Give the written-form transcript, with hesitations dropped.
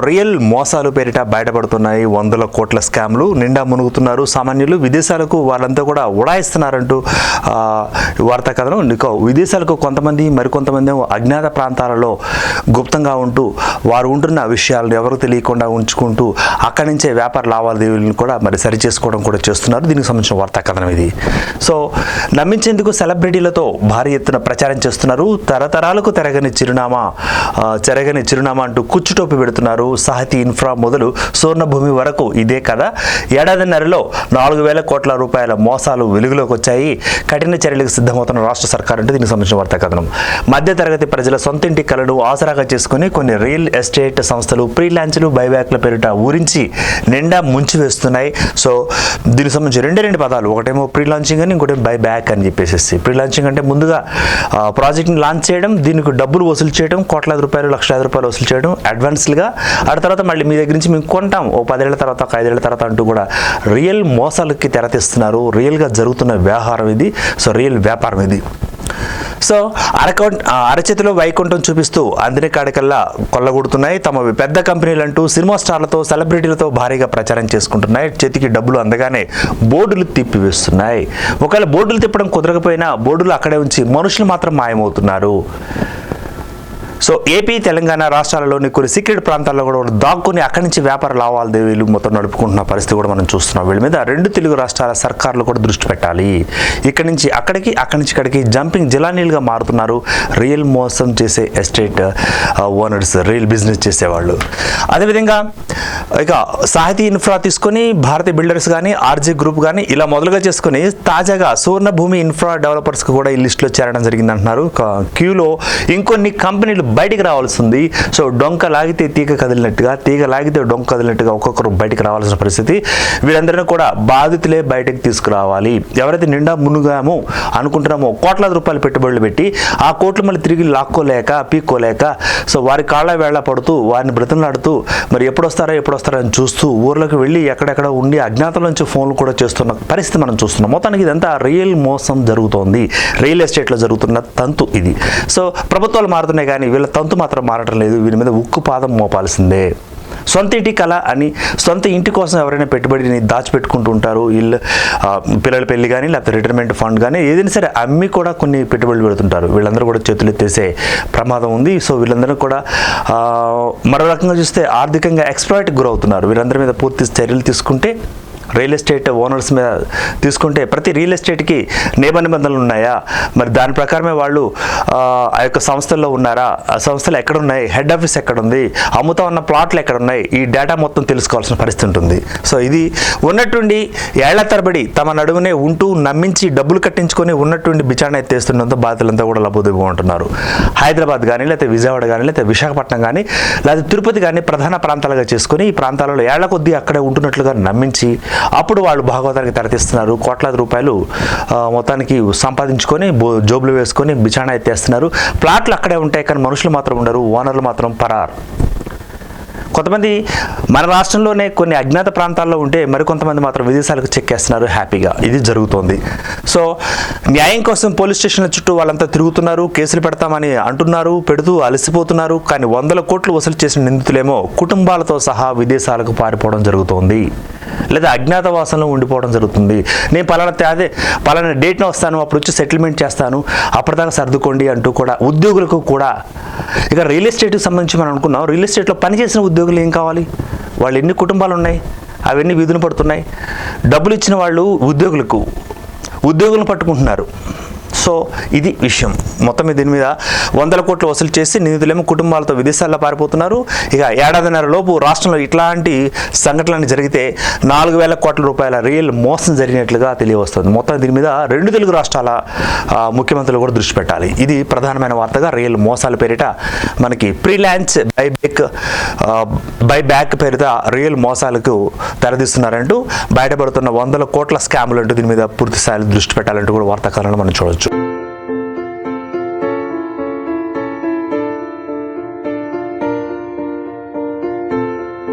Real మోసాలు పేరిట బయటపడుతున్నాయి. వందల కోట్ల స్కామ్లు నిండా మునుగుతున్నారు సామాన్యులు. విదేశాలకు వాళ్ళంతా కూడా ఉడాయిస్తున్నారంటూ వార్తా కథనం. విదేశాలకు కొంతమంది మరికొంతమంది అజ్ఞాత ప్రాంతాలలో గుప్తంగా ఉంటూ వారు ఉంటున్న విషయాలను ఎవరు తెలియకుండా ఉంచుకుంటూ అక్కడి నుంచే వ్యాపార లావాదేవీలను కూడా మరి సరి చేసుకోవడం కూడా చేస్తున్నారు. దీనికి సంబంధించిన వార్తా కథనం ఇది. సో నమ్మించేందుకు సెలబ్రిటీలతో భారీ ఎత్తున ప్రచారం చేస్తున్నారు. తరతరాలకు చెరగని చిరునామా అంటూ కుచ్చుటోపి పెడుతున్నారు. సాహితీ ఇన్ఫ్రా మొదలు స్వర్ణభూమి వరకు ఇదే కదా. ఏడాదిన్నరలో 4,000 కోట్ల రూపాయల మోసాలు వెలుగులోకి వచ్చాయి. కఠిన చర్యలకు సిద్ధమవుతున్న రాష్ట్ర సర్కార్ అంటే దీనికి సంబంధించిన వార్తా కథనం. మధ్యతరగతి ప్రజల సొంతింటి కళను ఆసరాగా చేసుకుని కొన్ని రియల్ ఎస్టేట్ సంస్థలు ఫ్రీలాన్స్లు బైబ్యాక్ల పేరిట ఊరించి నిండా ముంచివేస్తున్నాయి. సో దీనికి సంబంధించి రెండు పదాలు, ఒకటేమో ప్రీ లాంచింగ్ అని, ఇంకోటి బైబ్యాక్ అని చెప్పేసి. ప్రీ లాంచింగ్ అంటే ముందుగా ప్రాజెక్ట్ని లాంచ్ చేయడం, దీనికి డబ్బులు వసూలు చేయడం, కోట్లాది రూపాయలు లక్షలాది రూపాయలు వసూలు చేయడం అడ్వాన్స్గా. ఆ తర్వాత మళ్ళీ మీ దగ్గర నుంచి మేము కొంటాం 10 ఏళ్ల తర్వాత 5 ఏళ్ల తర్వాత అంటూ కూడా రియల్ మోసాలకి తెరతీస్తున్నారు. రియల్గా జరుగుతున్న వ్యవహారం ఇది. సో రియల్ వ్యాపారం ఇది. సో అరచేతిలో వైకుంఠం చూపిస్తూ అందిన కాడికల్లా కొల్లగొడుతున్నాయి. తమ పెద్ద కంపెనీలు అంటూ సినిమా స్టార్లతో సెలబ్రిటీలతో భారీగా ప్రచారం చేసుకుంటున్నాయి. చేతికి డబ్బులు అందగానే బోర్డులు తిప్పివేస్తున్నాయి. ఒకవేళ బోర్డులు తిప్పడం కుదరకపోయినా బోర్డులు అక్కడే ఉంచి మనుషులు మాత్రం మాయమవుతున్నారు. సో ఏపీ తెలంగాణ రాష్ట్రాలలోని కొన్ని సీక్రెట్ ప్రాంతాల్లో కూడా దాక్కుని అక్కడి నుంచి వ్యాపార లావాదేవీలు మొత్తం నడుపుకుంటున్న పరిస్థితి కూడా మనం చూస్తున్నాం. వీళ్ళ మీద 2 తెలుగు రాష్ట్రాల సర్కార్లు కూడా దృష్టి పెట్టాలి. ఇక్కడి నుంచి అక్కడికి, అక్కడి నుంచి ఇక్కడికి జంపింగ్ జిలానీలుగా మారుతున్నారు రియల్ మోసం చేసే ఎస్టేట్ ఓనర్స్, రియల్ బిజినెస్ చేసేవాళ్ళు. అదేవిధంగా ఇక సాహితీ ఇన్ఫ్రా తీసుకొని భారతీయ బిల్డర్స్ కానీ, ఆర్జే గ్రూప్ కానీ ఇలా మొదలుగా చేసుకుని తాజాగా సువర్ణభూమి ఇన్ఫ్రా డెవలపర్స్కి కూడా ఈ లిస్టులో చేరడం జరిగింది అంటున్నారు. క్యూలో ఇంకొన్ని కంపెనీలు బయటికి రావాల్సి ఉంది. సో డొంక లాగితే తీగ కదిలినట్టుగా, తీగ లాగితే డొంక కదిలినట్టుగా ఒక్కొక్కరు బయటికి రావాల్సిన పరిస్థితి. వీరందరినీ కూడా బాధితులే బయటకు తీసుకురావాలి. ఎవరైతే నిండా మునుగామో అనుకుంటున్నామో కోట్లాది రూపాయలు పెట్టుబడులు పెట్టి ఆ కోట్లు మళ్ళీ తిరిగి లాక్కోలేక పీక్కోలేక సో వారి కాళ్ళ వేళ పడుతూ వారిని బ్రతిమలాడుతూ మరి ఎప్పుడొస్తారో అని చూస్తూ ఊర్లోకి వెళ్ళి ఎక్కడెక్కడ ఉండి అజ్ఞాతం నుంచి ఫోన్లు కూడా చేస్తున్న పరిస్థితి మనం చూస్తున్నాం. మొత్తానికి ఇదంతా రియల్ మోసం జరుగుతోంది. రియల్ ఎస్టేట్లో జరుగుతున్న తంతు ఇది. సో ప్రభుత్వాలు మారుతున్నాయి కానీ వీళ్ళ తంతు మాత్రం మారటం లేదు. వీరి మీద ఉక్కు పాదం మోపాల్సిందే. సొంత ఇంటి కళ అని సొంత ఇంటి కోసం ఎవరైనా పెట్టుబడిని దాచిపెట్టుకుంటూ ఉంటారు. ఇల్లు పిల్లల పెళ్లి కానీ లేకపోతే రిటైర్మెంట్ ఫండ్ కానీ ఏదైనా సరే అమ్మి కూడా కొన్ని పెట్టుబడులు పెడుతుంటారు. వీళ్ళందరూ కూడా చేతులు ఎత్తేసే ప్రమాదం ఉంది. సో వీళ్ళందరూ కూడా మరో రకంగా చూస్తే ఆర్థికంగా ఎక్స్‌ప్లాయిట్‌కి గురవుతున్నారు. వీళ్ళందరి మీద పూర్తి చర్యలు తీసుకుంటే, రియల్ ఎస్టేట్ ఓనర్స్ మీద తీసుకుంటే ప్రతి రియల్ ఎస్టేట్కి నిబంధనలు ఉన్నాయా, మరి దాని ప్రకారమే వాళ్ళు ఆ యొక్క సంస్థల్లో ఉన్నారా, ఆ సంస్థలు ఎక్కడున్నాయి, హెడ్ ఆఫీస్ ఎక్కడుంది, అమ్ముతా ఉన్న ప్లాట్లు ఎక్కడున్నాయి, ఈ డేటా మొత్తం తెలుసుకోవాల్సిన పరిస్థితి ఉంటుంది. సో ఇది ఉన్నట్టుండి ఏళ్ల తరబడి తమ నడుమునే ఉంటూ నమ్మించి డబ్బులు కట్టించుకొని ఉన్నట్టుండి బిచారణ ఎత్తేస్తున్నంత బాధితులంతా కూడా లబోదిబో ఉంటున్నారు. హైదరాబాద్ కానీ లేకపోతే విజయవాడ కానీ లేకపోతే విశాఖపట్నం కానీ లేకపోతే తిరుపతి కానీ ప్రధాన ప్రాంతాలుగా చేసుకొని ఈ ప్రాంతాలలో ఏళ్ల కొద్దీ అక్కడే ఉంటున్నట్లుగా నమ్మించి అప్పుడు వాళ్ళు భాగవతానికి తెరతీస్తున్నారు. కోట్లాది రూపాయలు మొత్తానికి సంపాదించుకొని జోబులు వేసుకొని బిచారణ ఎత్తేస్తున్నారు. ప్లాట్లు అక్కడే ఉంటాయి కానీ మనుషులు మాత్రం ఉండరు. ఓనర్లు మాత్రం పరారు. కొంతమంది మన రాష్ట్రంలోనే కొన్ని అజ్ఞాత ప్రాంతాల్లో ఉంటే మరికొంతమంది మాత్రం విదేశాలకు చెక్కేస్తున్నారు హ్యాపీగా. ఇది జరుగుతోంది. సో న్యాయం కోసం పోలీస్ స్టేషన్ల చుట్టూ వాళ్ళంతా తిరుగుతున్నారు, కేసులు పెడతామని అంటున్నారు, పెడుతూ అలసిపోతున్నారు. కానీ 100 కోట్లు వసూలు చేసిన నిందితులేమో కుటుంబాలతో సహా విదేశాలకు పారిపోవడం జరుగుతోంది, లేదా అజ్ఞాతవాసంలో ఉండిపోవడం జరుగుతుంది. నేను పలానా డేట్న వస్తాను, అప్పుడు వచ్చి సెటిల్మెంట్ చేస్తాను, అప్పటిదాకా సర్దుకోండి అంటూ కూడా ఉద్యోగులకు కూడా. ఇక రియల్ ఎస్టేట్కి సంబంధించి మనం అనుకున్నాం, రియల్ ఎస్టేట్లో పనిచేసిన ఉద్యోగులు ఏం కావాలి, వాళ్ళు ఎన్ని కుటుంబాలు ఉన్నాయి, అవన్నీ వీధులు పడుతున్నాయి. డబ్బులు ఇచ్చిన వాళ్ళు ఉద్యోగులను పట్టుకుంటున్నారు. సో ఇది విషయం. మొత్తం దీని మీద 100 కోట్లు వసూలు చేసి నిందితులేమో కుటుంబాలతో విదేశాల్లో పారిపోతున్నారు. ఇక ఏడాదిన్నర లోపు రాష్ట్రంలో ఇట్లాంటి సంఘటనలు జరిగితే 4,000 కోట్ల రూపాయల రియల్ మోసం జరిగినట్లుగా తెలియవస్తుంది. మొత్తం దీని మీద 2 తెలుగు రాష్ట్రాల ముఖ్యమంత్రులు కూడా దృష్టి పెట్టాలి. ఇది ప్రధానమైన వార్తగా రియల్ మోసాల పేరిట మనకి ఫ్రీలాన్స్ బైబ్యాక్ పేరిట రియల్ మోసాలకు తెరదీస్తున్నారంటూ బయటపడుతున్న 100 కోట్ల స్కాములు అంటూ దీని మీద పూర్తి స్థాయిలో దృష్టి పెట్టాలంటూ కూడా వార్తాకాలంలో మనం చూడవచ్చు.